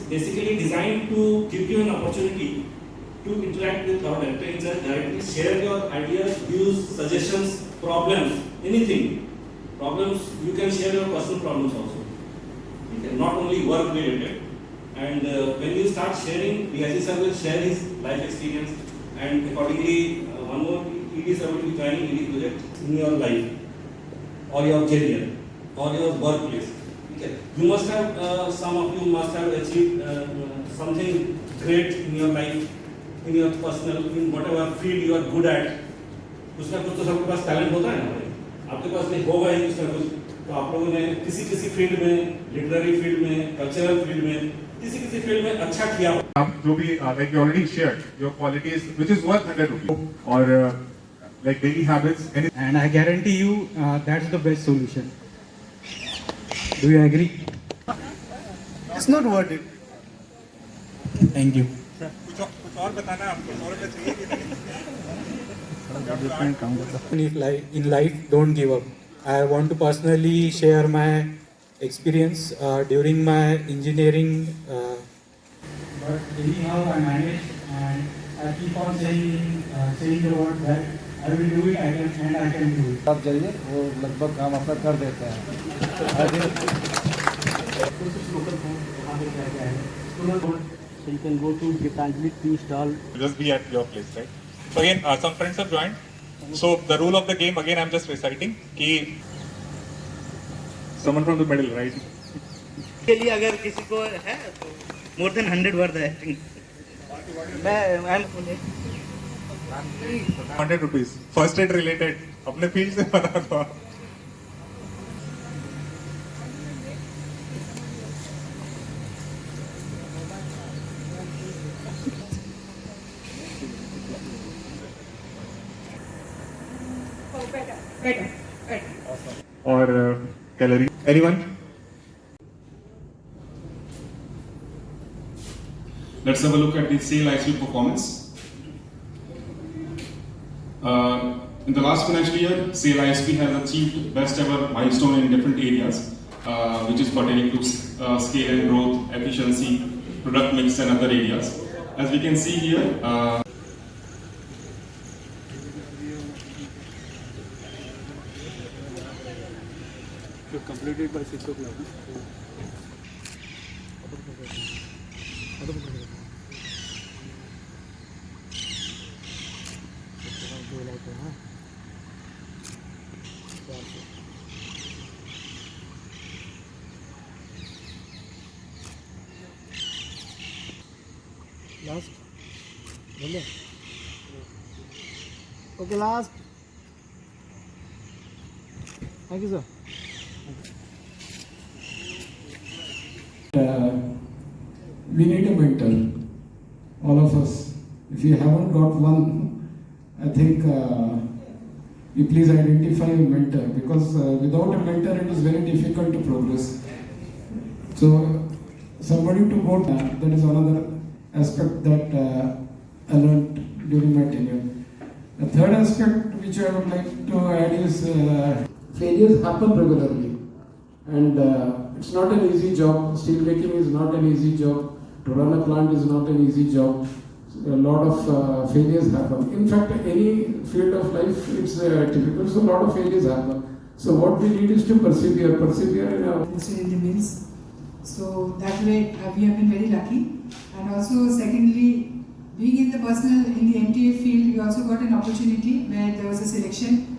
basically designed to give you an opportunity to interact with our director in charge, directly share your ideas, views, suggestions, problems, anything. Problems, you can share your personal problems also. Okay? Not only work related. And when you start sharing, DIC sir will share his life experience, and accordingly, one more ED sir will be joining ED project in your life, or your career, or your workplace. Okay. You must have, some of you must have achieved something great in your life, in your personal, in whatever field you are good at. उसमें कुछ तो सबके पास talent होता है ना भाई, आपके पास नहीं होगा ही उसमें कुछ, तो आप लोगों ने किसी फील्ड में, लिटरेरी फील्ड में, कल्चरल फील्ड में, किसी फील्ड में अच्छा किया। आप जो भी like you already shared your qualities, which is worth 100 rupees, or like daily habits, and I guarantee you that's the best solution. Do you agree? It's not worth it. Thank you. कुछ और बताना है आपको, और क्या चाहिए कि नहीं? In life, don't give up. I want to personally share my experience during my engineering. But anyhow, I managed, and I keep on saying the word that I will do it, and I can do it. आप जाइए, वो लगभग काम अपना कर देते हैं। So you can go to Gitanjali tea stall. Just be at your place, right? So again, some friends have joined. So the rule of the game, again, I'm just reciting. कि someone from the middle, right? के लिए अगर किसी को है तो more than 100 worth है. मैं 100 rupees. First aid related. अपने फील्ड से बना था. और calorie. Anyone? Let's have a look at the SAIL ISP performance. In the last financial year, SAIL ISP has achieved best ever milestone in different areas, which is pertaining to scale and growth, efficiency, product mix, and other areas. As we can see here, completed by 6 o'clock. Last. Okay, last. Thank you, sir. We need a mentor, all of us. If you haven't got one, I think you please identify a mentor, because without a mentor it is very difficult to progress. So somebody to go, that is another aspect that I learned during my tenure. The third aspect which I would like to add is failures happen regularly, and it's not an easy job. Steel making is not an easy job. To run a plant is not an easy job. A lot of failures happen. In fact, any field of life, it's typical. So a lot of failures happen. So what we need is to persevere. Persevere in our in the mills. So that way we have been very lucky. And also, secondly, being in the MTA field, we also got an opportunity where there was a selection,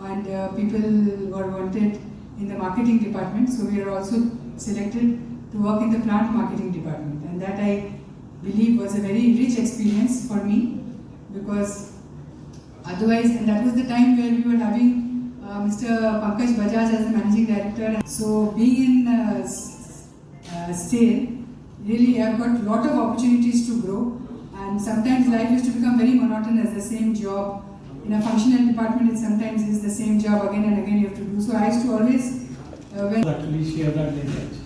and people were wanted in the marketing department. So we are also selected to work in the plant marketing department, and that I believe was a very rich experience for me, because otherwise, and that was the time where we were having Mr. Pankaj Bajaj as the managing director. So being in SAIL, really I've got a lot of opportunities to grow, and sometimes life used to become very monotonous, the same job. In a functional department, it sometimes is the same job again and again you have to do. So I used to always actually share that linkage.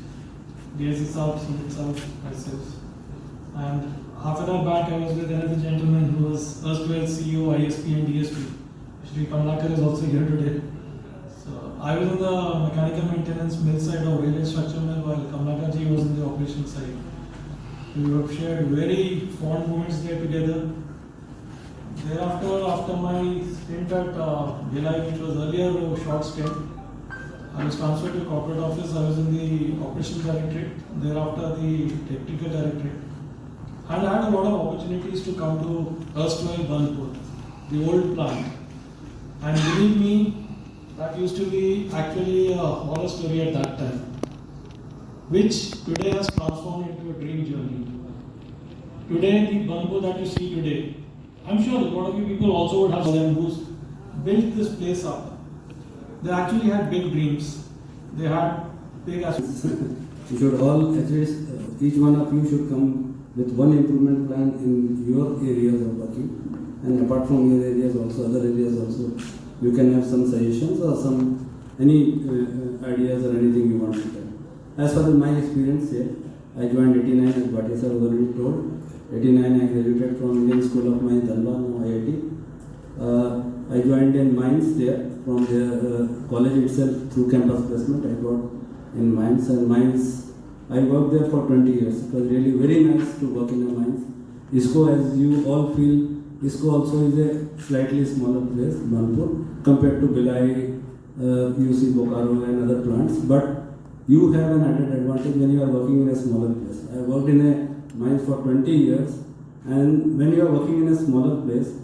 DIC South, Summit South, myself. And half an hour back I was with another gentleman who was erstwhile CEO, ISP and DSP. Actually, Kamlakar is also here today. So I was on the mechanical maintenance mill side of railway structure mill, while Kamlakar ji was on the operation side. We have shared very fond moments there together. Thereafter, after my stint at DIC, which was earlier a short stint, I was transferred to corporate office. I was in the operations directorate, thereafter the technical directorate, and I had a lot of opportunities to come to erstwhile BURNPUR, the old plant. And believe me, that used to be actually a horror story at that time, which today has transformed into a dream journey. Today, the BURNPUR that you see today, I'm sure a lot of you people also would have them who's built this place up. They actually had big dreams. They had big aspirations. You should all, at least each one of you should come with one improvement plan in your areas of working. And apart from your areas also, other areas also, you can have some suggestions or any ideas or anything you want to tell. As far as my experience here, I joined 89 as Bhatia sir was already told. 89 I graduated from Indian School of Mines, Dhanbad, now IIT. I joined in mines there from the college itself through campus placement. I got in mines, and mines I worked there for 20 years. It was really very nice to work in a mines. ISCO, as you all feel, ISCO also is a slightly smaller place, BURNPUR, compared to Bhilai, UC, Bokaro and other plants. But you have an added advantage when you are working in a smaller place. I worked in a mines for 20 years, and when you are working in a smaller place,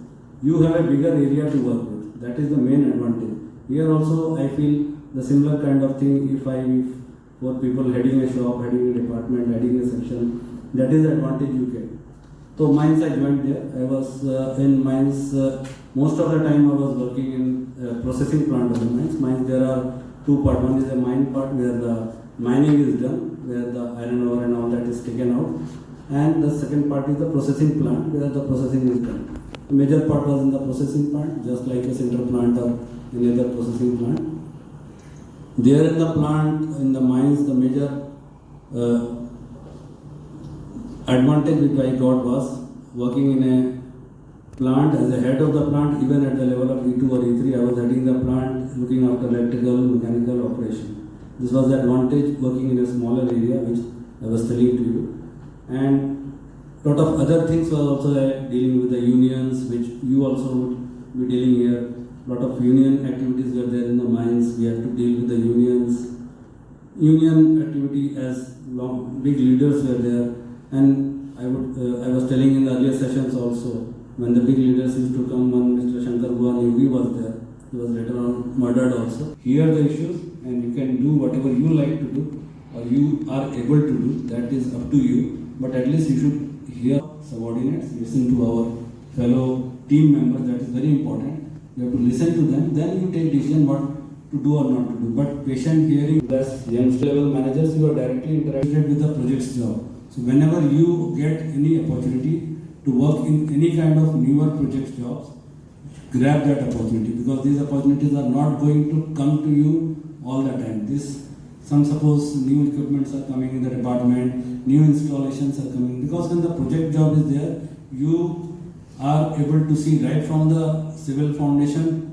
you have a bigger area to work with. That is the main advantage. Here also I feel the similar kind of thing. If for people heading a shop, heading a department, heading a section, that is the advantage you get. So mines I joined there. I was in mines, most of the time I was working in processing plant of the mines. Mines, there are two parts. One is a mine part where the mining is done, where the iron ore and all that is taken out. And the second part is the processing plant, where the processing is done. The major part was in the processing plant, just like a central plant or any other processing plant. There in the plant, in the mines, the major advantage which I got was working in a plant as a head of the plant. Even at the level of E2 or E3, I was heading the plant, looking after electrical, mechanical operation. This was the advantage working in a smaller area, which I was telling to you. And lot of other things was also dealing with the unions, which you also would be dealing here. Lot of union activities were there in the mines. We had to deal with the unions. Union activity as big leaders were there, and I was telling in the earlier sessions also, when the big leaders used to come, when Mr. Shankar Bhuvan Yogi was there, he was later on murdered also. Hear the issues, and you can do whatever you like to do, or you are able to do. That is up to you. But at least you should hear subordinates, listen to our fellow team members. That is very important. You have to listen to them, then you take decision what to do or not to do. But patient hearing, plus young level managers, you are directly interacted with the project's job. So whenever you get any opportunity to work in any kind of newer project jobs, grab that opportunity, because these opportunities are not going to come to you all the time. Suppose new equipments are coming in the department, new installations are coming, because when the project job is there, you are able to see right from the civil foundation